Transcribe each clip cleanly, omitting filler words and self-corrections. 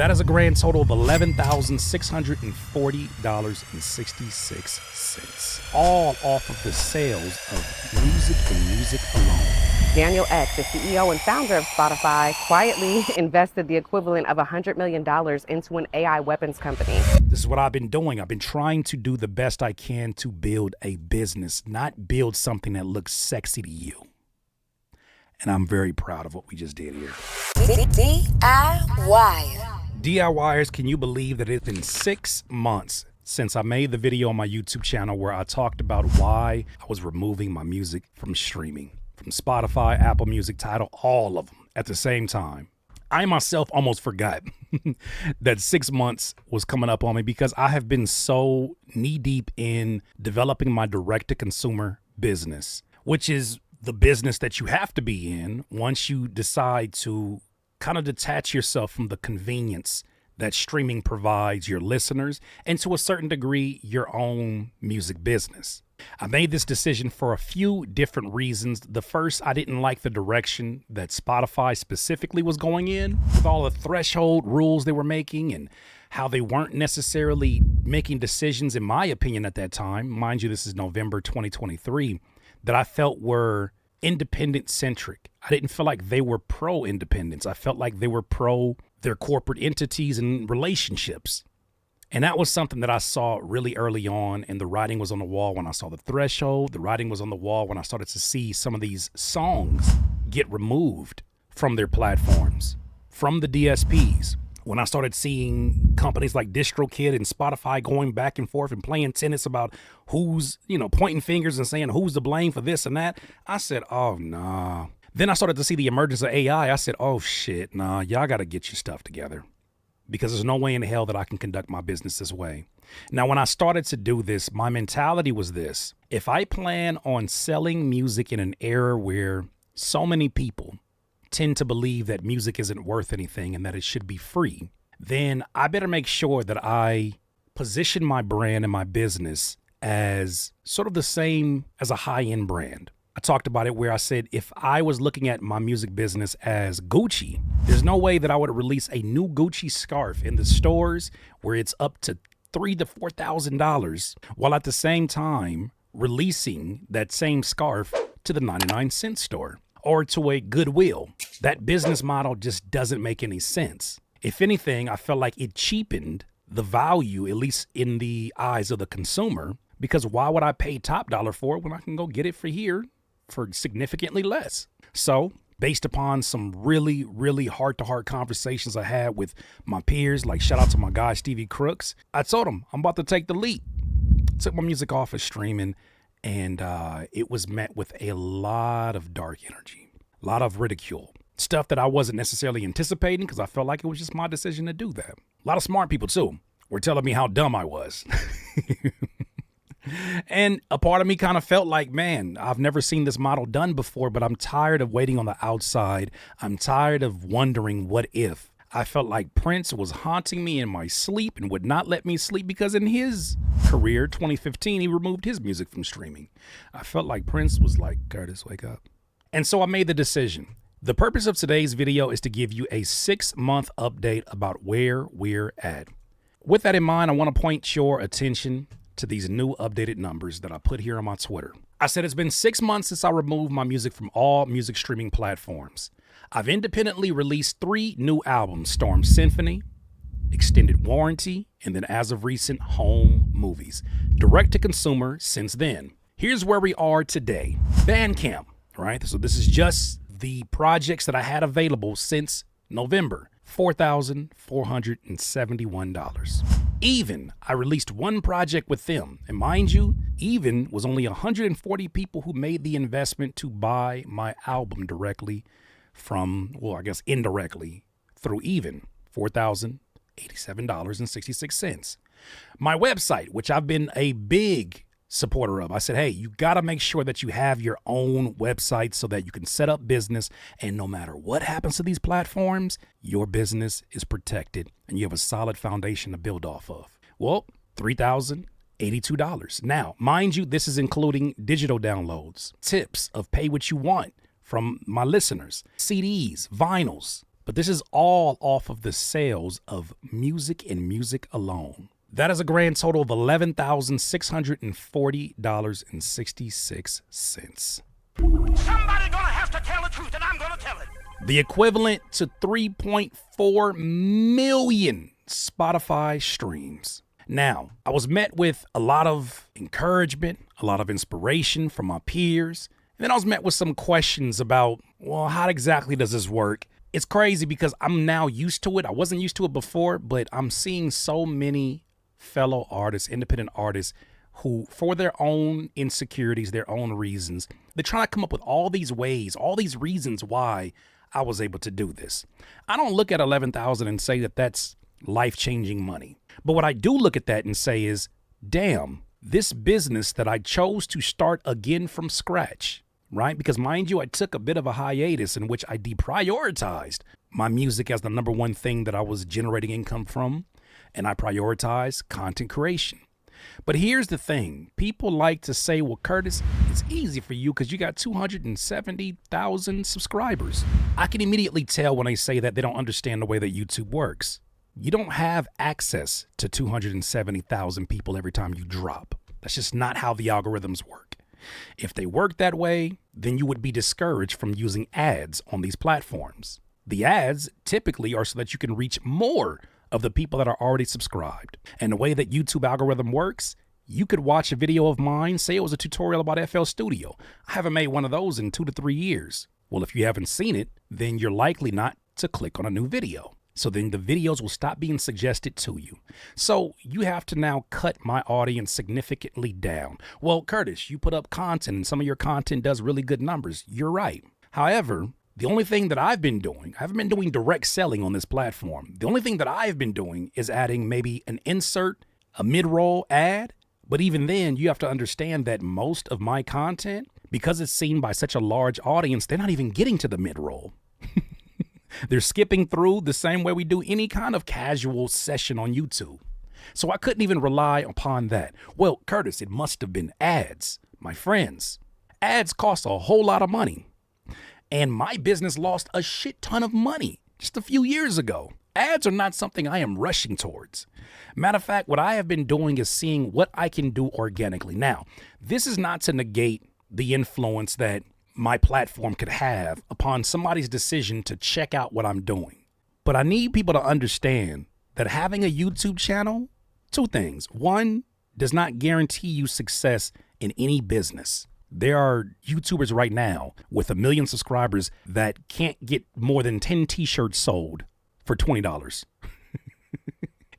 That is a grand total of $11,640.66, all off of the sales of music and music alone. Daniel Ek, the CEO and founder of Spotify, quietly invested the equivalent of $100 million into an AI weapons company. This is what I've been doing. I've been trying to do the best I can to build a business, not build something that looks sexy to you. And I'm very proud of what we just did here. DIY. DIYers, can you believe that it's been 6 months since I made the video on my YouTube channel where I talked about why I was removing my music from streaming, from Spotify, Apple Music, Tidal, all of them at the same time. I myself almost forgot that 6 months was coming up on me because I have been so knee deep in developing my direct-to-consumer business, which is the business that you have to be in once you decide to kind of detach yourself from the convenience that streaming provides your listeners and to a certain degree your own music business. I made this decision for a few different reasons. The first, I didn't like the direction that Spotify specifically was going in with all the threshold rules they were making and how they weren't necessarily making decisions, in my opinion at that time, mind you, this is November 2023, that I felt were independent centric. I didn't feel like they were pro independence. I felt like they were pro their corporate entities and relationships. And that was something that I saw really early on, and the writing was on the wall when I saw the threshold. The writing was on the wall when I started to see some of these songs get removed from their platforms, from the DSPs. When I started seeing companies like DistroKid and Spotify going back and forth and playing tennis about who's, pointing fingers and saying who's to blame for this and that, I said, oh, nah. Then I started to see the emergence of AI. I said, oh, shit, nah, y'all got to get your stuff together, because there's no way in hell that I can conduct my business this way. Now, when I started to do this, my mentality was this: if I plan on selling music in an era where so many people tend to believe that music isn't worth anything and that it should be free, then I better make sure that I position my brand and my business as sort of the same as a high-end brand. I talked about it where I said if I was looking at my music business as Gucci, there's no way that I would release a new Gucci scarf in the stores where it's up to $3,000 to $4,000 while at the same time releasing that same scarf to the 99-cent store or to a Goodwill. That business model just doesn't make any sense. If anything, I felt like it cheapened the value, at least in the eyes of the consumer, because why would I pay top dollar for it when I can go get it for here for significantly less? So based upon some really, really heart-to-heart conversations I had with my peers, like shout out to my guy, Stevie Crooks, I told him I'm about to take the leap. Took my music off of streaming, and it was met with a lot of dark energy, a lot of ridicule, stuff that I wasn't necessarily anticipating because I felt like it was just my decision to do that. A lot of smart people, too, were telling me how dumb I was. And a part of me kind of felt like, man, I've never seen this model done before, but I'm tired of waiting on the outside. I'm tired of wondering what if. I felt like Prince was haunting me in my sleep and would not let me sleep because in his career, 2015, he removed his music from streaming. I felt like Prince was like, Curtis, wake up. And so I made the decision. The purpose of today's video is to give you a 6-month update about where we're at. With that in mind, I want to point your attention to these new updated numbers that I put here on my Twitter. I said it's been 6 months since I removed my music from all music streaming platforms. I've independently released 3 new albums: Storm Symphony, Extended Warranty, and then as of recent, Home Movies. Direct to consumer since then. Here's where we are today. Bandcamp, right? So this is just the projects that I had available since November. $4,471. Even, I released one project with them. And mind you, Even was only 140 people who made the investment to buy my album directly from, well, I guess indirectly through Even, $4,087.66. My website, which I've been a big supporter of. I said, hey, you got to make sure that you have your own website so that you can set up business. And no matter what happens to these platforms, your business is protected and you have a solid foundation to build off of. Well, $3,082. Now, mind you, this is including digital downloads, tips of pay what you want from my listeners, CDs, vinyls. But this is all off of the sales of music and music alone. That is a grand total of $11,640.66. Somebody gonna have to tell the truth, and I'm gonna tell it. The equivalent to 3.4 million Spotify streams. Now, I was met with a lot of encouragement, a lot of inspiration from my peers. And then I was met with some questions about, well, how exactly does this work? It's crazy because I'm now used to it. I wasn't used to it before, but I'm seeing so many fellow artists, independent artists, who, for their own insecurities, their own reasons, they're trying to come up with all these ways, all these reasons why I was able to do this. I don't look at 11,000 and say that that's life-changing money. But what I do look at that and say is, damn, this business that I chose to start again from scratch, right? Because mind you, I took a bit of a hiatus in which I deprioritized my music as the number one thing that I was generating income from, and I prioritized content creation. But here's the thing. People like to say, well, Curtis, it's easy for you because you got 270,000 subscribers. I can immediately tell when they say that they don't understand the way that YouTube works. You don't have access to 270,000 people every time you drop. That's just not how the algorithms work. If they work that way, then you would be discouraged from using ads on these platforms. The ads typically are so that you can reach more of the people that are already subscribed. And the way that YouTube algorithm works, you could watch a video of mine, say it was a tutorial about FL Studio. I haven't made one of those in 2 to 3 years. Well, if you haven't seen it, then you're likely not to click on a new video. So then the videos will stop being suggested to you. So you have to now cut my audience significantly down. Well, Curtis, you put up content and some of your content does really good numbers. You're right. However, the only thing that I've been doing, I haven't been doing direct selling on this platform. The only thing that I've been doing is adding maybe an insert, a mid-roll ad. But even then, you have to understand that most of my content, because it's seen by such a large audience, they're not even getting to the mid-roll. They're skipping through the same way we do any kind of casual session on YouTube. So I couldn't even rely upon that. Well, Curtis, it must have been ads. My friends, ads cost a whole lot of money. And my business lost a shit ton of money just a few years ago. Ads are not something I am rushing towards. Matter of fact, what I have been doing is seeing what I can do organically. Now, this is not to negate the influence that my platform could have upon somebody's decision to check out what I'm doing. But I need people to understand that having a YouTube channel, two things. One, does not guarantee you success in any business. There are YouTubers right now with 1 million subscribers that can't get more than 10 t-shirts sold for $20.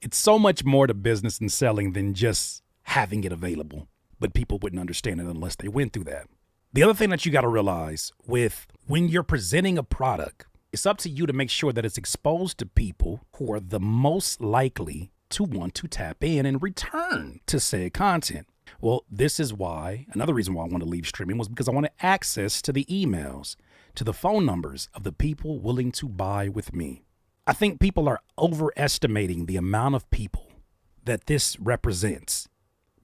It's so much more to business and selling than just having it available. But people wouldn't understand it unless they went through that. The other thing that you got to realize with when you're presenting a product, it's up to you to make sure that it's exposed to people who are the most likely to want to tap in and return to said content. Well, this is why, another reason why I want to leave streaming was because I wanted access to the emails, to the phone numbers of the people willing to buy with me. I think people are overestimating the amount of people that this represents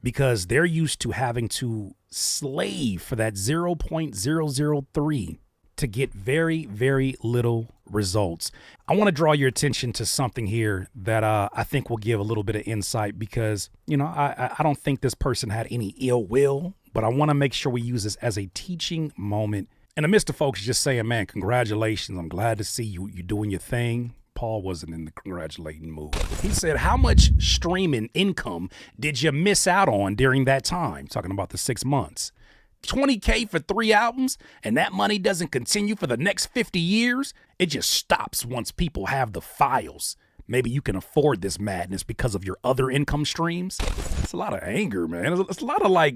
because they're used to having to slave for that 0.003 to get very, very little results. I want to draw your attention to something here that I think will give a little bit of insight because, you know, I don't think this person had any ill will, but I want to make sure we use this as a teaching moment. In the midst of folks just saying, man, congratulations. I'm glad to see you. You're doing your thing. Paul wasn't in the congratulating mood. He said, how much streaming income did you miss out on during that time? Talking about the 6 months. 20K for 3 albums, and that money doesn't continue for the next 50 years. It just stops once people have the files. Maybe you can afford this madness because of your other income streams. It's a lot of anger, man. It's a lot of like,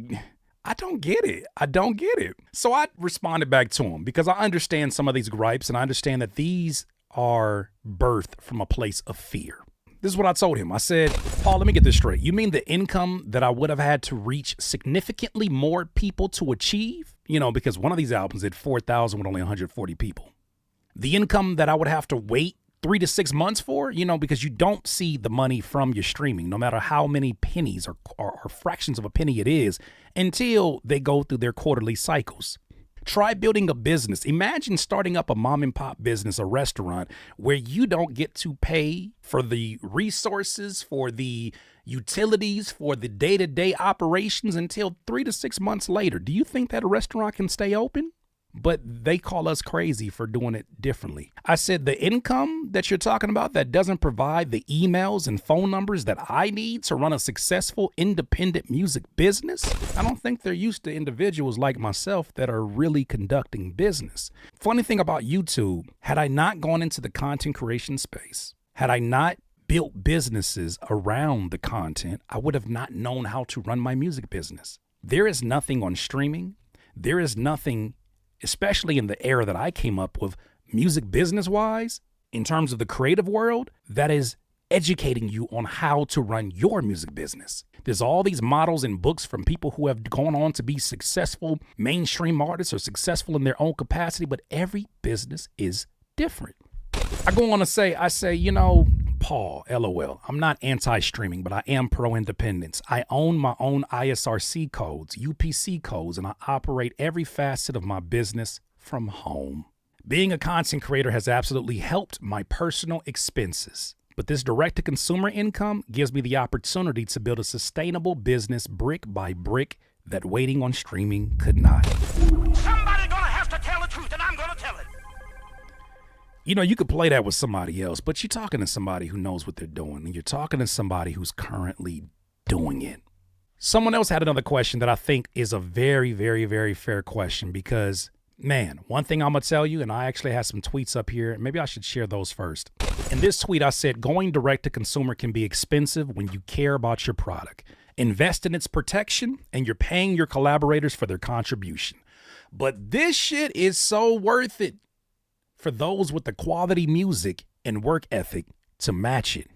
I don't get it. I don't get it. So I responded back to him because I understand some of these gripes and I understand that these are birthed from a place of fear. This is what I told him. I said, Paul, let me get this straight. You mean the income that I would have had to reach significantly more people to achieve? You know, because one of these albums did 4,000 with only 140 people. The income that I would have to wait 3 to 6 months for, you know, because you don't see the money from your streaming, no matter how many pennies or fractions of a penny it is, until they go through their quarterly cycles. Try building a business. Imagine starting up a mom and pop business, a restaurant, where you don't get to pay for the resources, for the utilities, for the day-to-day operations until 3 to 6 months later. Do you think that a restaurant can stay open? But they call us crazy for doing it differently. I said the income that you're talking about that doesn't provide the emails and phone numbers that I need to run a successful independent music business. I don't think they're used to individuals like myself that are really conducting business. Funny thing about YouTube, had I not gone into the content creation space, had I not built businesses around the content, I would have not known how to run my music business. There is nothing on streaming. There is nothing, especially in the era that I came up with, music business-wise, in terms of the creative world, that is educating you on how to run your music business. There's all these models and books from people who have gone on to be successful mainstream artists or successful in their own capacity, but every business is different. I go on to say, Paul, LOL, I'm not anti-streaming, but I am pro-independence. I own my own ISRC codes, UPC codes, and I operate every facet of my business from home. Being a content creator has absolutely helped my personal expenses, but this direct-to-consumer income gives me the opportunity to build a sustainable business brick by brick that waiting on streaming could not. Somebody gonna have to tell the truth, and I'm gonna tell it. You could play that with somebody else, but you're talking to somebody who knows what they're doing, and you're talking to somebody who's currently doing it. Someone else had another question that I think is a very, very, very fair question because, man, one thing I'm going to tell you, and I actually have some tweets up here, maybe I should share those first. In this tweet, I said, going direct to consumer can be expensive when you care about your product. Invest in its protection, and you're paying your collaborators for their contribution. But this shit is so worth it for those with the quality music and work ethic to match it.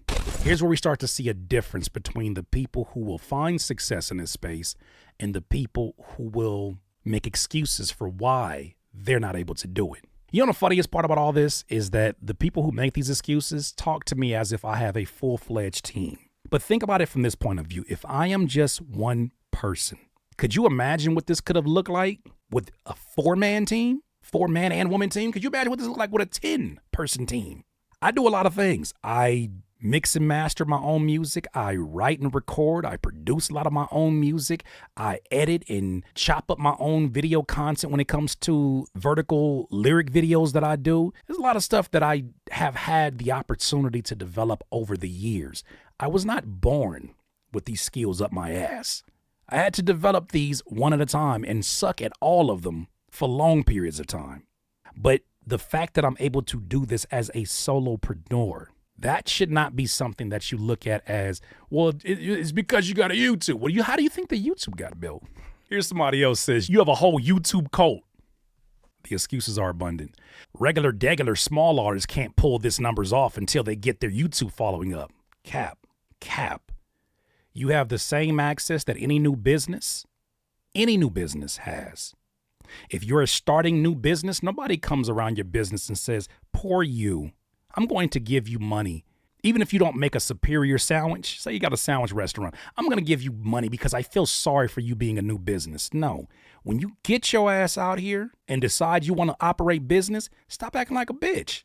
Here's where we start to see a difference between the people who will find success in this space and the people who will make excuses for why they're not able to do it. The funniest part about all this is that the people who make these excuses talk to me as if I have a full-fledged team. But think about it from this point of view. If I am just one person, could you imagine what this could have looked like with a 4-man team? 4-man and woman team? Could you imagine what this look like with a 10-person team? I do a lot of things. I mix and master my own music. I write and record. I produce a lot of my own music. I edit and chop up my own video content when it comes to vertical lyric videos that I do. There's a lot of stuff that I have had the opportunity to develop over the years. I was not born with these skills up my ass. I had to develop these one at a time and suck at all of them for long periods of time. But the fact that I'm able to do this as a solopreneur, that should not be something that you look at as, well, it's because you got a YouTube. Well, how do you think the YouTube got built? Here's somebody else says, you have a whole YouTube cult. The excuses are abundant. Regular small artists can't pull this numbers off until they get their YouTube following up. Cap. You have the same access that any new business has. If you're a starting new business, nobody comes around your business and says, poor you, I'm going to give you money. Even if you don't make a superior sandwich, say you got a sandwich restaurant, I'm going to give you money because I feel sorry for you being a new business. No, when you get your ass out here and decide you want to operate business, stop acting like a bitch.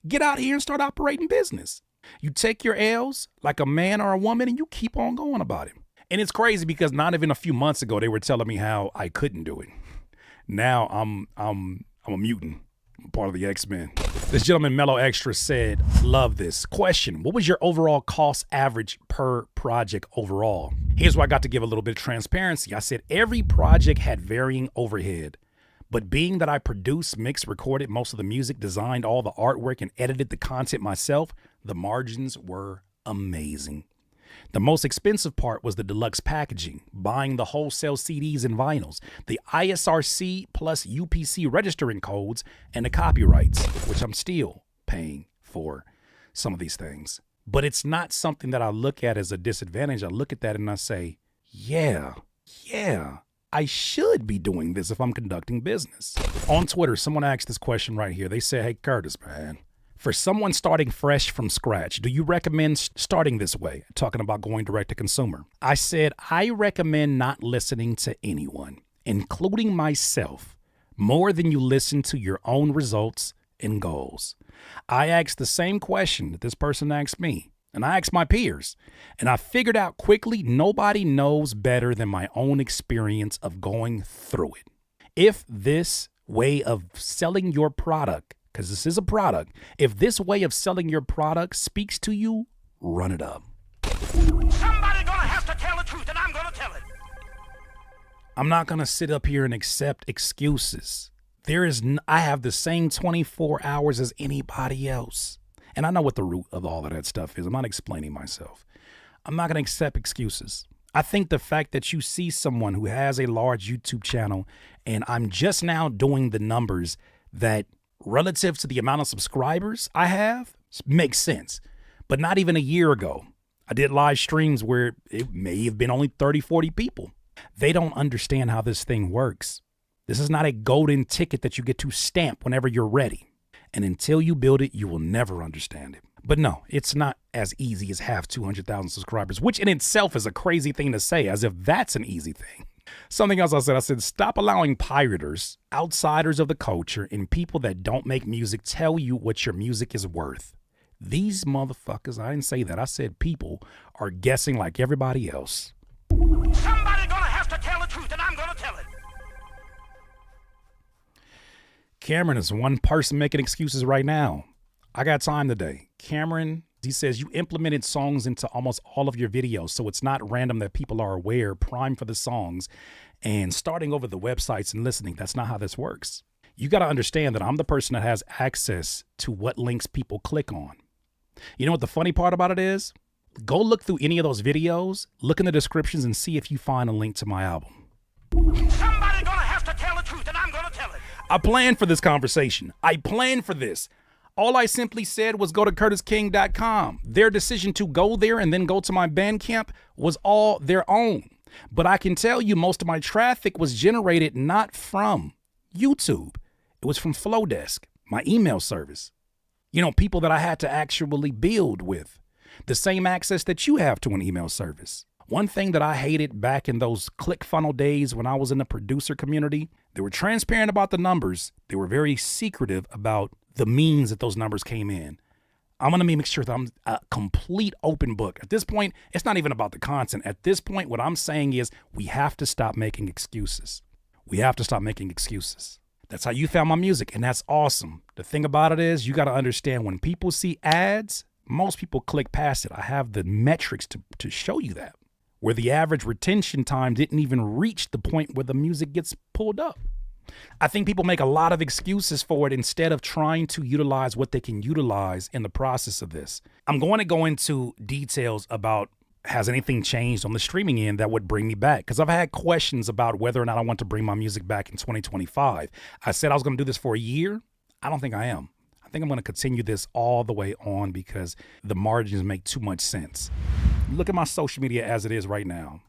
Get out here and start operating business. You take your L's like a man or a woman and you keep on going about it. And it's crazy because not even a few months ago, they were telling me how I couldn't do it. Now I'm a mutant. I'm part of the X-Men. This gentleman, Mellow Extra, said, love this. Question, what was your overall cost average per project overall? Here's where I got to give a little bit of transparency. I said every project had varying overhead. But being that I produced, mixed, recorded most of the music, designed all the artwork, and edited the content myself, the margins were amazing. The most expensive part was the deluxe packaging, buying the wholesale CDs and vinyls, the ISRC plus UPC registering codes, and the copyrights, which I'm still paying for some of these things. But it's not something that I look at as a disadvantage. I look at that and I say, yeah, I should be doing this if I'm conducting business. On Twitter, someone asked this question right here. They said, hey, Curtis, man, for someone starting fresh from scratch, do you recommend starting this way? Talking about going direct to consumer. I said, I recommend not listening to anyone, including myself, more than you listen to your own results and goals. I asked the same question that this person asked me, and I asked my peers, and I figured out quickly nobody knows better than my own experience of going through it. If this way of selling your product, because this is a product, if this way of selling your product speaks to you, run it up. Somebody gonna have to tell the truth, and I'm gonna tell it. I'm not going to sit up here and accept excuses. I have the same 24 hours as anybody else. And I know what the root of all of that stuff is. I'm not explaining myself. I'm not going to accept excuses. I think the fact that you see someone who has a large YouTube channel and I'm just now doing the numbers that relative to the amount of subscribers I have makes sense. But not even a year ago, I did live streams where it may have been only 30, 40 people. They don't understand how this thing works. This is not a golden ticket that you get to stamp whenever you're ready. And until you build it, you will never understand it. But no, it's not as easy as have 200,000 subscribers, which in itself is a crazy thing to say, as if that's an easy thing. Something else I said, stop allowing pirators, outsiders of the culture, and people that don't make music tell you what your music is worth. These motherfuckers, I didn't say that. I said people are guessing like everybody else. Somebody gonna have to tell the truth, and I'm gonna tell it. Cameron is one person making excuses right now. I got time today. Cameron, he says you implemented songs into almost all of your videos, so it's not random that people are aware, primed for the songs, and starting over the websites and listening. That's not how this works. You got to understand that I'm the person that has access to what links people click on. You know what the funny part about it is? Go look through any of those videos, look in the descriptions, and see if you find a link to my album. Somebody gonna have to tell the truth, and I'm gonna tell it. I planned for this conversation. I planned for this. All I simply said was go to CurtisKing.com. Their decision to go there and then go to my Bandcamp was all their own. But I can tell you most of my traffic was generated not from YouTube. It was from Flowdesk, my email service. You know, people that I had to actually build with. The same access that you have to an email service. One thing that I hated back in those ClickFunnels days when I was in the producer community, they were transparent about the numbers. They were very secretive about the means that those numbers came in. I'm going to make sure that I'm a complete open book. At this point, it's not even about the content. At this point, what I'm saying is we have to stop making excuses. We have to stop making excuses. That's how you found my music, and that's awesome. The thing about it is you got to understand when people see ads, most people click past it. I have the metrics to show you that, where the average retention time didn't even reach the point where the music gets pulled up. I think people make a lot of excuses for it instead of trying to utilize what they can utilize in the process of this. I'm going to go into details about has anything changed on the streaming end that would bring me back? Because I've had questions about whether or not I want to bring my music back in 2025. I said I was going to do this for a year. I don't think I am. I think I'm going to continue this all the way on because the margins make too much sense. Look at my social media as it is right now.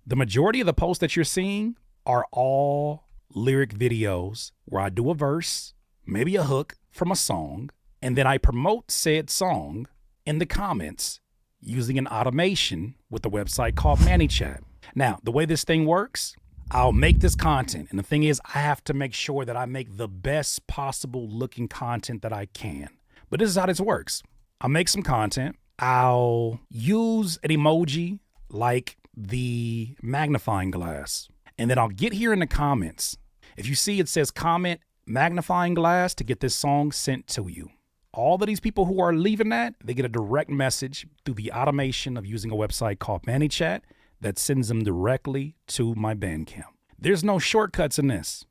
The majority of the posts that you're seeing are all lyric videos where I do a verse, maybe a hook from a song, and then I promote said song in the comments using an automation with a website called ManyChat. Now, the way this thing works, I'll make this content. And the thing is, I have to make sure that I make the best possible looking content that I can. But this is how this works. I'll make some content. I'll use an emoji like the magnifying glass. And then I'll get here in the comments. If you see it says comment magnifying glass to get this song sent to you. All of these people who are leaving that, they get a direct message through the automation of using a website called ManyChat that sends them directly to my Bandcamp. There's no shortcuts in this.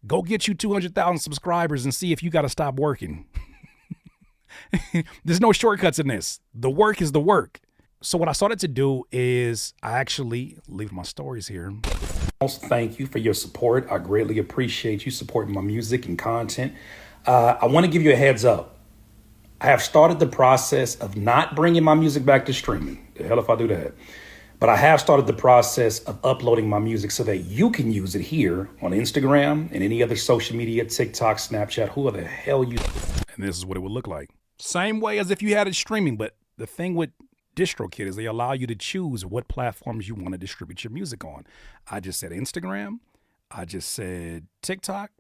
Go get you 200,000 subscribers and see if you got to stop working. There's no shortcuts in this. The work is the work. So what I started to do is I actually leave my stories here. Also, thank you for your support. I greatly appreciate you supporting my music and content. I want to give you a heads up. I have started the process of not bringing my music back to streaming. The hell if I do that. But I have started the process of uploading my music so that you can use it here on Instagram and any other social media, TikTok, Snapchat, who the hell you. And this is what it would look like. Same way as if you had it streaming. But the thing with DistroKid is they allow you to choose what platforms you want to distribute your music on. I just said Instagram. I just said TikTok.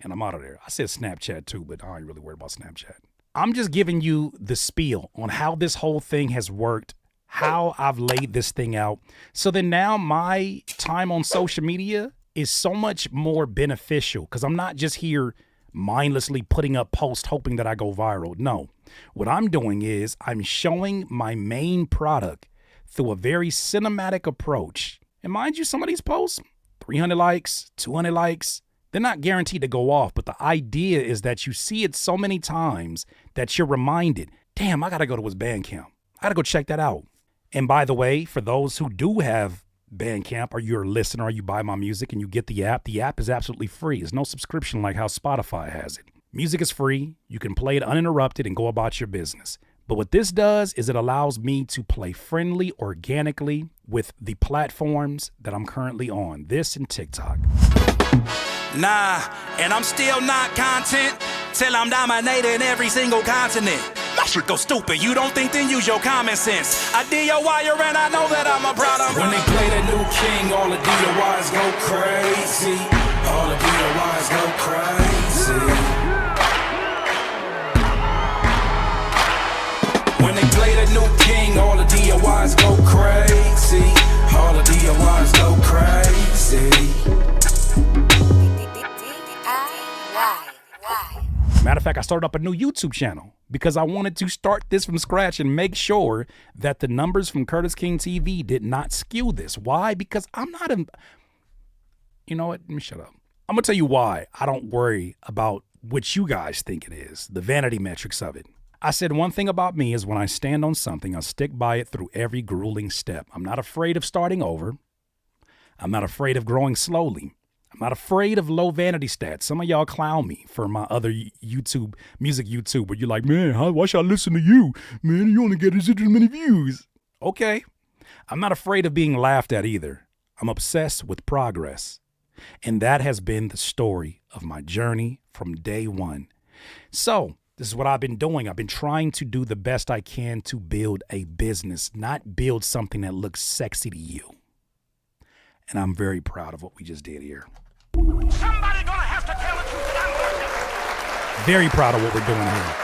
and I'm out of there. I said Snapchat too, but I ain't really worried about Snapchat. I'm just giving you the spiel on how this whole thing has worked, how I've laid this thing out. So then now my time on social media is so much more beneficial because I'm not just here mindlessly putting up posts hoping that I go viral. No, what I'm doing is I'm showing my main product through a very cinematic approach. And mind you, some of these posts, 300 likes, 200 likes, they're not guaranteed to go off. But the idea is that you see it so many times that you're reminded, damn, I got to go to his Bandcamp. I got to go check that out. And by the way, for those who do have Bandcamp, or you're a listener, or you buy my music and you get the app is absolutely free. It's no subscription like how Spotify has it. Music is free. You can play it uninterrupted and go about your business. But what this does is it allows me to play friendly, organically with the platforms that I'm currently on, this and TikTok. Nah, and I'm still not content till I'm dominating every single continent. My shit go stupid, you don't think, then use your common sense. I did your wire and I know that I'm a product. When they play the new king, all the DOIs go crazy. All the DOIs go crazy. When they play the new king, all the DOIs go crazy. All the DOIs go crazy. Matter of fact, I started up a new YouTube channel because I wanted to start this from scratch and make sure that the numbers from Curtis King TV did not skew this. Why? Because I'm not you know what? Let me shut up. I'm going to tell you why I don't worry about what you guys think it is, the vanity metrics of it. I said one thing about me is when I stand on something, I'll stick by it through every grueling step. I'm not afraid of starting over. I'm not afraid of growing slowly. I'm not afraid of low vanity stats. Some of y'all clown me for my other music YouTube, where you're like, man, why should I listen to you? Man, you only get this many views. Okay. I'm not afraid of being laughed at either. I'm obsessed with progress. And that has been the story of my journey from day one. So this is what I've been doing. I've been trying to do the best I can to build a business, not build something that looks sexy to you. And I'm very proud of what we just did here. Somebody gonna have to tell the truth, and I'm gonna tell it. Very proud of what we're doing here.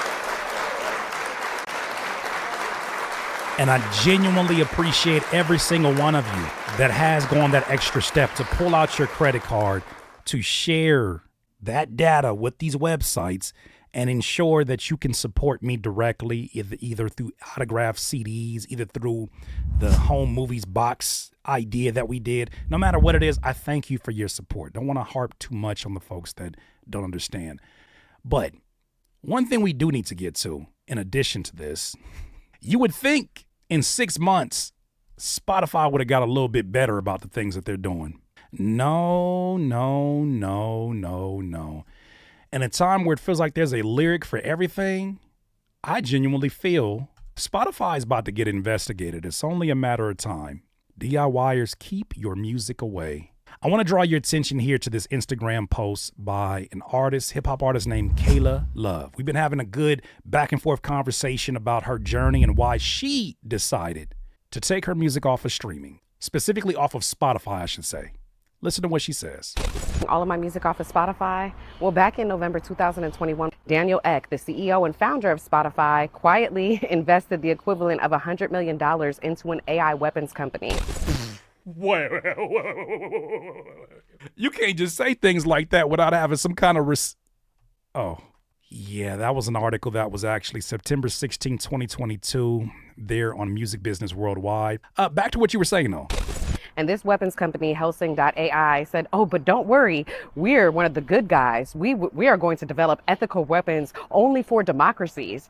And I genuinely appreciate every single one of you that has gone that extra step to pull out your credit card, to share that data with these websites and ensure that you can support me directly, either through autographed CDs, either through the home movies box idea that we did. No matter what it is, I thank you for your support. Don't want to harp too much on the folks that don't understand. But one thing we do need to get to, in addition to this, you would think in 6 months, Spotify would have got a little bit better about the things that they're doing. No. In a time where it feels like there's a lyric for everything, I genuinely feel Spotify is about to get investigated. It's only a matter of time. DIYers, keep your music away. I want to draw your attention here to this Instagram post by an artist, hip-hop artist named Kayla Love. We've been having a good back and forth conversation about her journey and why she decided to take her music off of streaming, specifically off of Spotify, I should say. Listen to what she says. All of my music off of Spotify. Well, back in November 2021, Daniel Ek, the CEO and founder of Spotify, quietly invested the equivalent of $100 million into an AI weapons company. Wait. You can't just say things like that without having some kind of Oh, yeah, that was an article that was actually September 16, 2022, there on Music Business Worldwide. Back to what you were saying, though. And this weapons company, Helsing.ai, said, oh, but don't worry, we're one of the good guys. We are going to develop ethical weapons only for democracies,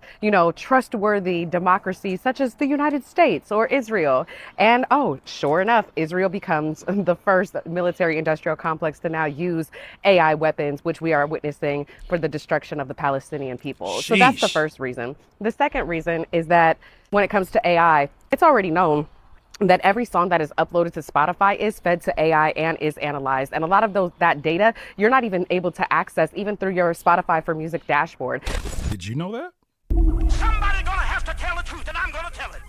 trustworthy democracies such as the United States or Israel. And sure enough, Israel becomes the first military industrial complex to now use AI weapons, which we are witnessing for the destruction of the Palestinian people. Sheesh. So that's the first reason. The second reason is that when it comes to AI, it's already known that every song that is uploaded to Spotify is fed to AI and is analyzed. And a lot of that data, you're not even able to access even through your Spotify for Music dashboard. Did you know that? Somebody gonna have to tell the truth, and I'm gonna tell it.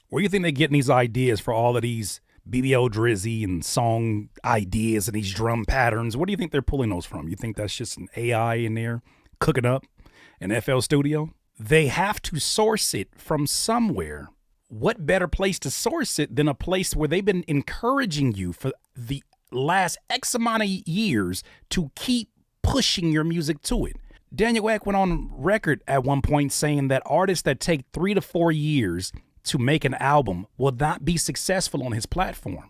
Where do you think they're getting these ideas for all of these BBO Drizzy and song ideas and these drum patterns. Where do you think they're pulling those from? You think that's just an AI in there cooking up in FL Studio? They have to source it from somewhere. What better place to source it than a place where they've been encouraging you for the last X amount of years to keep pushing your music to it? Daniel Ek went on record at one point saying that artists that take 3 to 4 years to make an album will not be successful on his platform.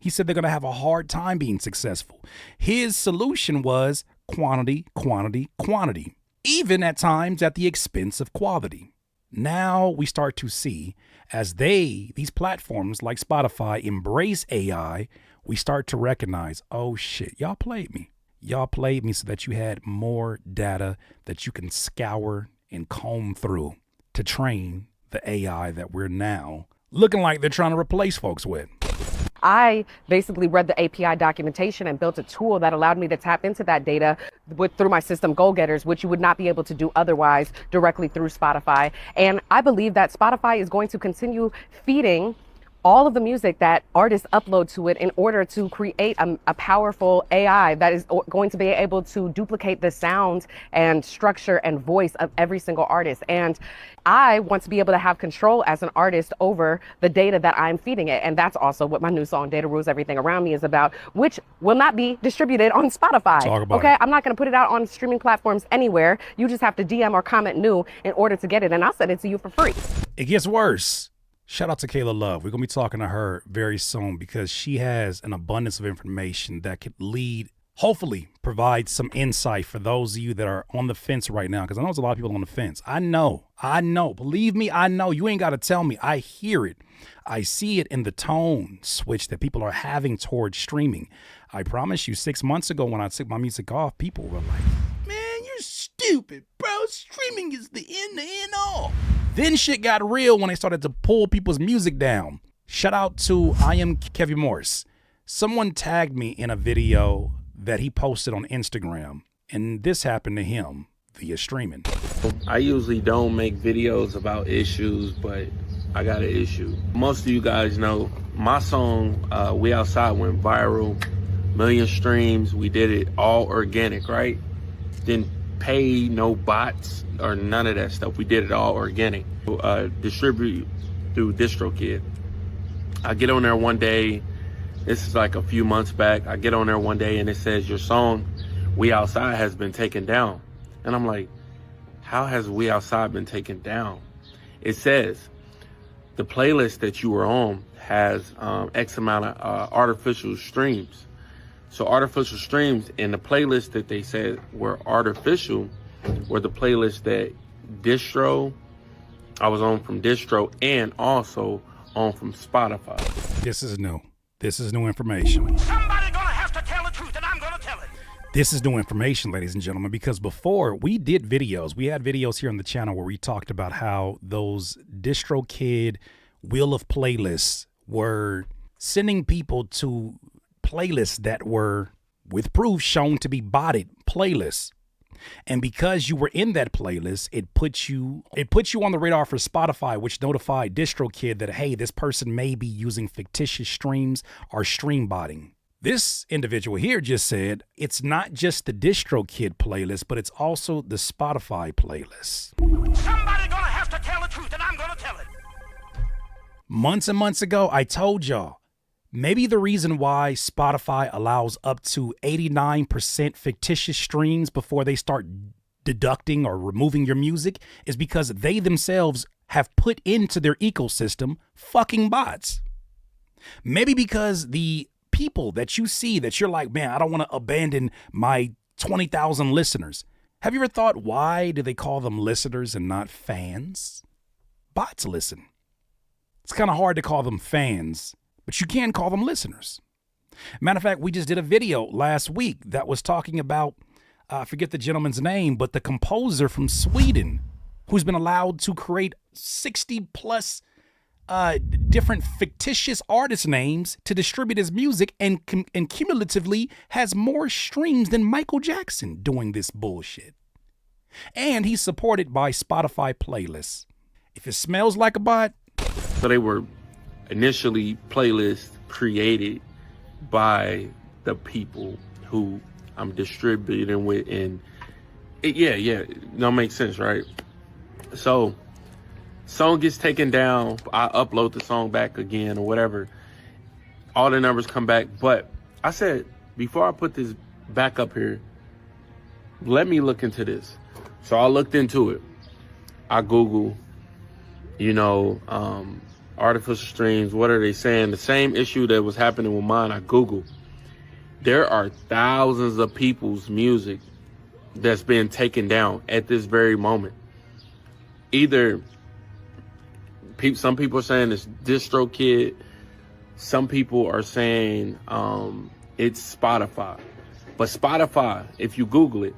He said they're going to have a hard time being successful. His solution was quantity, quantity, quantity, even at times at the expense of quality. Now we start to see, as these platforms like Spotify embrace AI, we start to recognize, oh shit, y'all played me. Y'all played me so that you had more data that you can scour and comb through to train the AI that we're now looking like they're trying to replace folks with. I basically read the API documentation and built a tool that allowed me to tap into that data through my system Goal Getters, which you would not be able to do otherwise directly through Spotify. And I believe that Spotify is going to continue feeding all of the music that artists upload to it in order to create a powerful AI that is going to be able to duplicate the sound and structure and voice of every single artist. And I want to be able to have control as an artist over the data that I'm feeding it. And that's also what my new song, Data Rules Everything Around Me, is about, which will not be distributed on Spotify. Talk about okay, it. I'm not going to put it out on streaming platforms anywhere. You just have to DM or comment new in order to get it. And I'll send it to you for free. It gets worse. Shout out to Kayla Love. We're going to be talking to her very soon because she has an abundance of information that could lead, hopefully provide some insight for those of you that are on the fence right now. Because I know there's a lot of people on the fence. I know. Believe me, I know. You ain't got to tell me. I hear it. I see it in the tone switch that people are having towards streaming. I promise you, 6 months ago when I took my music off, people were like, man, you're stupid, bro. Streaming is the end all. Then shit got real when they started to pull people's music down. Shout out to I Am Kevin Morse. Someone tagged me in a video that he posted on Instagram, and this happened to him via streaming. I usually don't make videos about issues, but I got an issue. Most of you guys know my song, We Outside, went viral, million streams. We did it all organic, right? Didn't pay, no bots or none of that stuff. We did it all organic. Distribute through DistroKid. I get on there one day, this is like a few months back, I get on there one day and it says your song We Outside has been taken down. And I'm like, how has We Outside been taken down? It says the playlist that you were on has X amount of artificial streams. So artificial streams in the playlist that they said were artificial were the playlist that I was on from Distro and also on from Spotify. This is new. This is new information. Somebody gonna have to tell the truth, and I'm gonna tell it. This is new information, ladies and gentlemen, because before we did videos, we had videos here on the channel where we talked about how those DistroKid wheel of playlists were sending people to playlists that were, with proof, shown to be botted playlists. And because you were in that playlist, it put you on the radar for Spotify, which notified DistroKid that, hey, this person may be using fictitious streams or stream botting. This individual here just said it's not just the DistroKid playlist, but it's also the Spotify playlist. Somebody gonna have to tell the truth, and I'm gonna tell it. Months and months ago, I told y'all, maybe the reason why Spotify allows up to 89% fictitious streams before they start deducting or removing your music is because they themselves have put into their ecosystem fucking bots. Maybe because the people that you see that you're like, man, I don't want to abandon my 20,000 listeners. Have you ever thought, why do they call them listeners and not fans? Bots listen. It's kind of hard to call them fans, but you can call them listeners. Matter of fact, we just did a video last week that was talking about, I forget the gentleman's name, but the composer from Sweden who's been allowed to create 60 plus different fictitious artist names to distribute his music and cumulatively has more streams than Michael Jackson doing this bullshit. And he's supported by Spotify playlists. If it smells like a bot. So they were initially playlists created by the people who I'm distributing with, and no, makes sense, right? So song gets taken down, I upload the song back again or whatever, all the numbers come back. But I said, before I put this back up here, let me look into this. So I looked into it. I Google, artificial streams, what are they saying? The same issue that was happening with mine, I Google. There are thousands of people's music that's been taken down at this very moment. Either some people are saying it's DistroKid, some people are saying it's Spotify. But Spotify, if you Google it,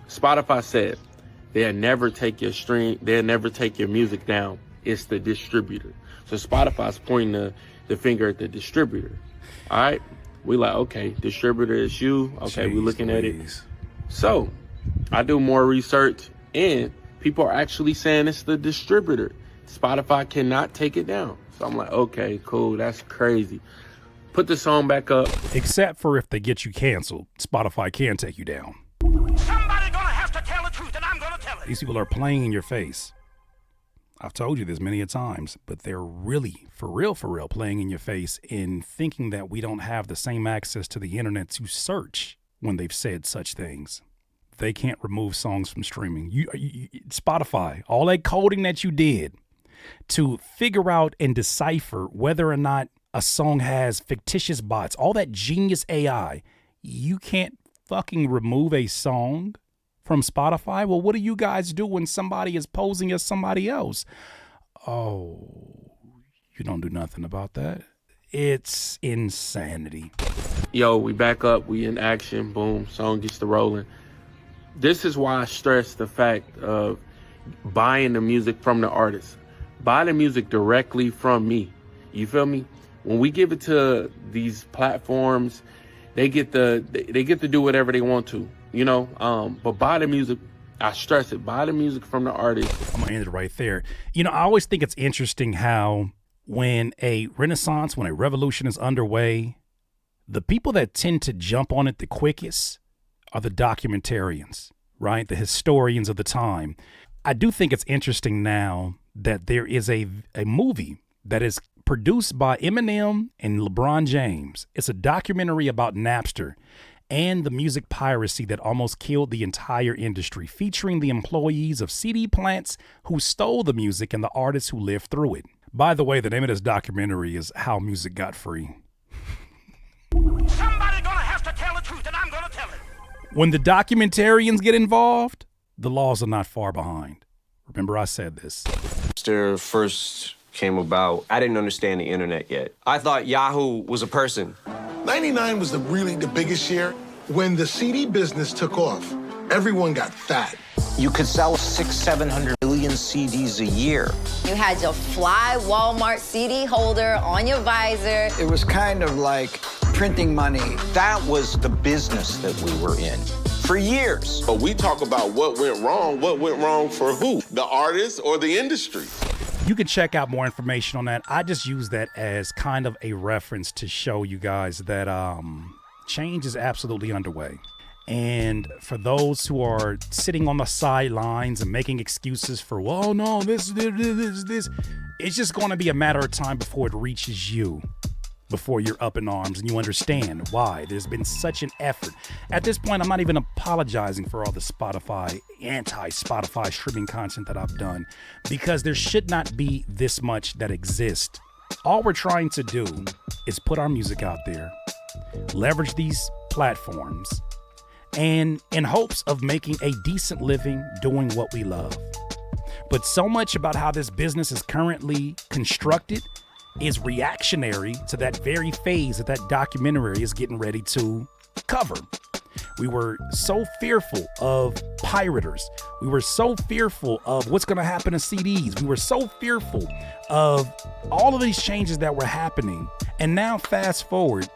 Spotify said they'll never take your music down. It's the distributor. So Spotify's pointing the finger at the distributor. All right, we like, okay, distributor is you. Okay, we're looking at it. So I do more research, and people are actually saying it's the distributor. Spotify cannot take it down. So I'm like, okay, cool, that's crazy. Put the song back up. Except for if they get you canceled, Spotify can take you down. Somebody gonna have to tell the truth, and I'm gonna tell it. These people are playing in your face. I've told you this many a times, but they're really, for real, playing in your face in thinking that we don't have the same access to the internet to search when they've said such things. They can't remove songs from streaming. Spotify, all that coding that you did to figure out and decipher whether or not a song has fictitious bots, all that genius AI, you can't fucking remove a song from Spotify? Well, what do you guys do when somebody is posing as somebody else? Oh, you don't do nothing about that? It's insanity. Yo, we back up, we in action, boom, song gets to rolling. This is why I stress the fact of buying the music from the artist. Buy the music directly from me. You feel me? When we give it to these platforms, they get to do whatever they want to, but buy the music. I stress it. Buy the music from the artist. I'm gonna end it right there. I always think it's interesting how when a renaissance, when a revolution is underway, the people that tend to jump on it the quickest are the documentarians, right? The historians of the time. I do think it's interesting now that there is a movie that is produced by Eminem and LeBron James. It's a documentary about Napster and the music piracy that almost killed the entire industry, featuring the employees of CD plants who stole the music and the artists who lived through it. By the way, the name of this documentary is How Music Got Free. Somebody gonna have to tell the truth, and I'm gonna tell it. When the documentarians get involved, the laws are not far behind. Remember, I said this. Napster first came about, I didn't understand the internet yet. I thought Yahoo was a person. 99 was really the biggest year. When the CD business took off, everyone got fat. You could sell 600-700 million CDs a year. You had your fly Walmart CD holder on your visor. It was kind of like printing money. That was the business that we were in for years. But we talk about what went wrong for who? The artist or the industry? You can check out more information on that. I just use that as kind of a reference to show you guys that change is absolutely underway. And for those who are sitting on the sidelines and making excuses for, well, no, this, it's just going to be a matter of time before it reaches you, before you're up in arms and you understand why there's been such an effort. At this point, I'm not even apologizing for all the anti-Spotify streaming content that I've done, because there should not be this much that exists. All we're trying to do is put our music out there, leverage these platforms, and in hopes of making a decent living doing what we love. But so much about how this business is currently constructed is reactionary to that very phase that documentary is getting ready to cover. We were so fearful of pirators. We were so fearful of what's going to happen to CDs. We were so fearful of all of these changes that were happening. And now fast forward,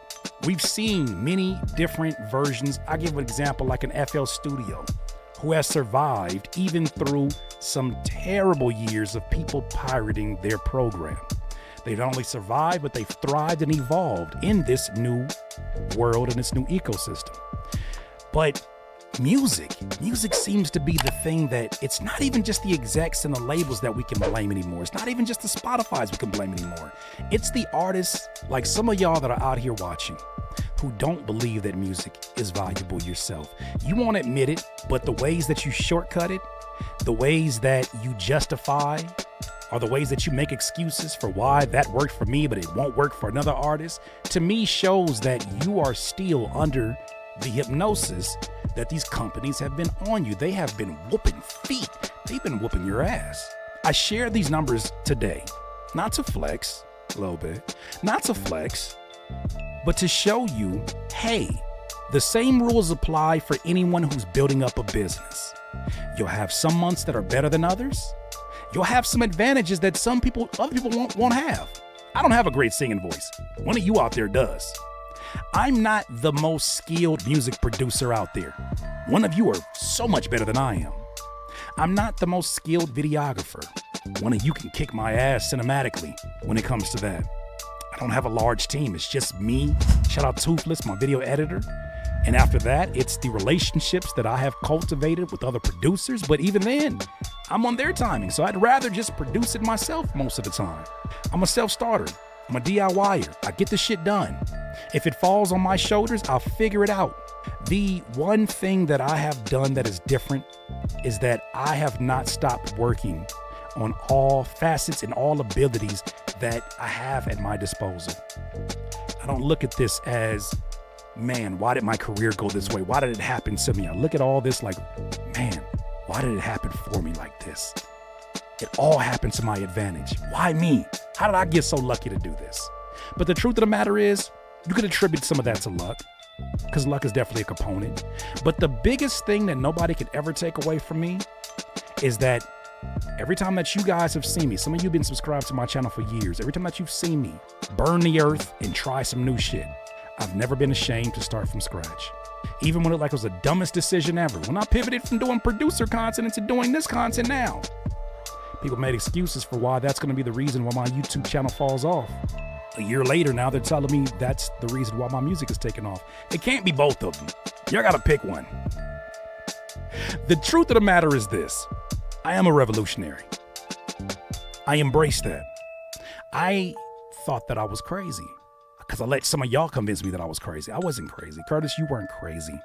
we've seen many different versions. I'll give an example like an FL Studio, who has survived even through some terrible years of people pirating their program. They've not only survived, but they've thrived and evolved in this new world and this new ecosystem. But music seems to be the thing that it's not even just the execs and the labels that we can blame anymore. It's not even just the Spotifys we can blame anymore. It's the artists like some of y'all that are out here watching who don't believe that music is valuable yourself. You won't admit it, but the ways that you shortcut it, the ways that you justify, or the ways that you make excuses for why that worked for me, but it won't work for another artist, to me shows that you are still under the hypnosis that these companies have been on you. They have been whooping feet. They've been whooping your ass. I share these numbers today, not to flex a little bit, not to flex, but to show you, hey, the same rules apply for anyone who's building up a business. You'll have some months that are better than others. You'll have some advantages that other people won't have. I don't have a great singing voice. One of you out there does. I'm not the most skilled music producer out there. One of you are so much better than I am. I'm not the most skilled videographer. One of you can kick my ass cinematically when it comes to that. I don't have a large team. It's just me. Shout out Toothless, my video editor. And after that, it's the relationships that I have cultivated with other producers. But even then, I'm on their timing. So I'd rather just produce it myself most of the time. I'm a self-starter. I'm a DIYer. I get the shit done. If it falls on my shoulders, I'll figure it out. The one thing that I have done that is different is that I have not stopped working on all facets and all abilities that I have at my disposal. I don't look at this as, man, why did my career go this way? Why did it happen to me? I look at all this like, man, why did it happen for me like this? It all happened to my advantage. Why me? How did I get so lucky to do this? But the truth of the matter is, you could attribute some of that to luck, because luck is definitely a component. But the biggest thing that nobody could ever take away from me is that every time that you guys have seen me, some of you have been subscribed to my channel for years, every time that you've seen me burn the earth and try some new shit, I've never been ashamed to start from scratch. Even when it was the dumbest decision ever. When I pivoted from doing producer content into doing this content now, people made excuses for why that's going to be the reason why my YouTube channel falls off. A year later, now they're telling me that's the reason why my music is taking off. It can't be both of them. Y'all got to pick one. The truth of the matter is this. I am a revolutionary. I embrace that. I thought that I was crazy because I let some of y'all convince me that I was crazy. I wasn't crazy. Curtis, you weren't crazy.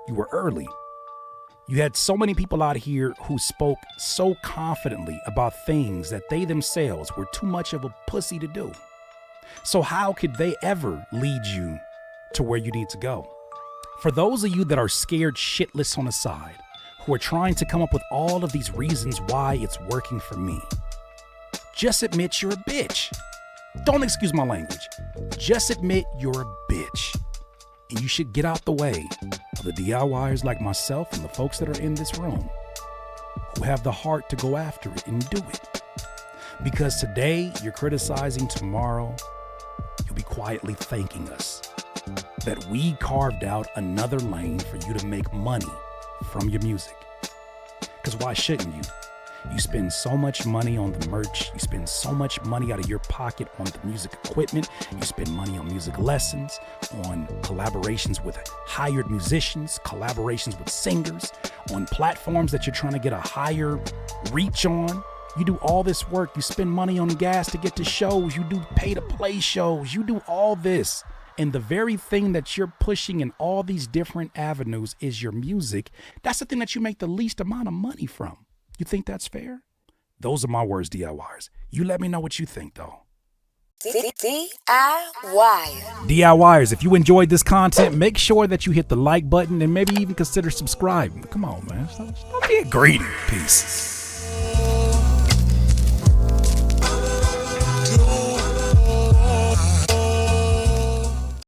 You were early. You had so many people out here who spoke so confidently about things that they themselves were too much of a pussy to do. So how could they ever lead you to where you need to go? For those of you that are scared shitless on the side, who are trying to come up with all of these reasons why it's working for me, just admit you're a bitch. Don't excuse my language. Just admit you're a bitch. And you should get out the way of the DIYers like myself and the folks that are in this room who have the heart to go after it and do it. Because today you're criticizing, tomorrow you'll be quietly thanking us that we carved out another lane for you to make money from your music. Because why shouldn't you? You spend so much money on the merch. You spend so much money out of your pocket on the music equipment. You spend money on music lessons, on collaborations with hired musicians, collaborations with singers, on platforms that you're trying to get a higher reach on. You do all this work. You spend money on gas to get to shows. You do pay-to-play shows. You do all this. And the very thing that you're pushing in all these different avenues is your music. That's the thing that you make the least amount of money from. You think that's fair? Those are my words, DIYers. You let me know what you think, though. DIYers, if you enjoyed this content, make sure that you hit the like button and maybe even consider subscribing. Come on, man. Stop being greedy. Peace.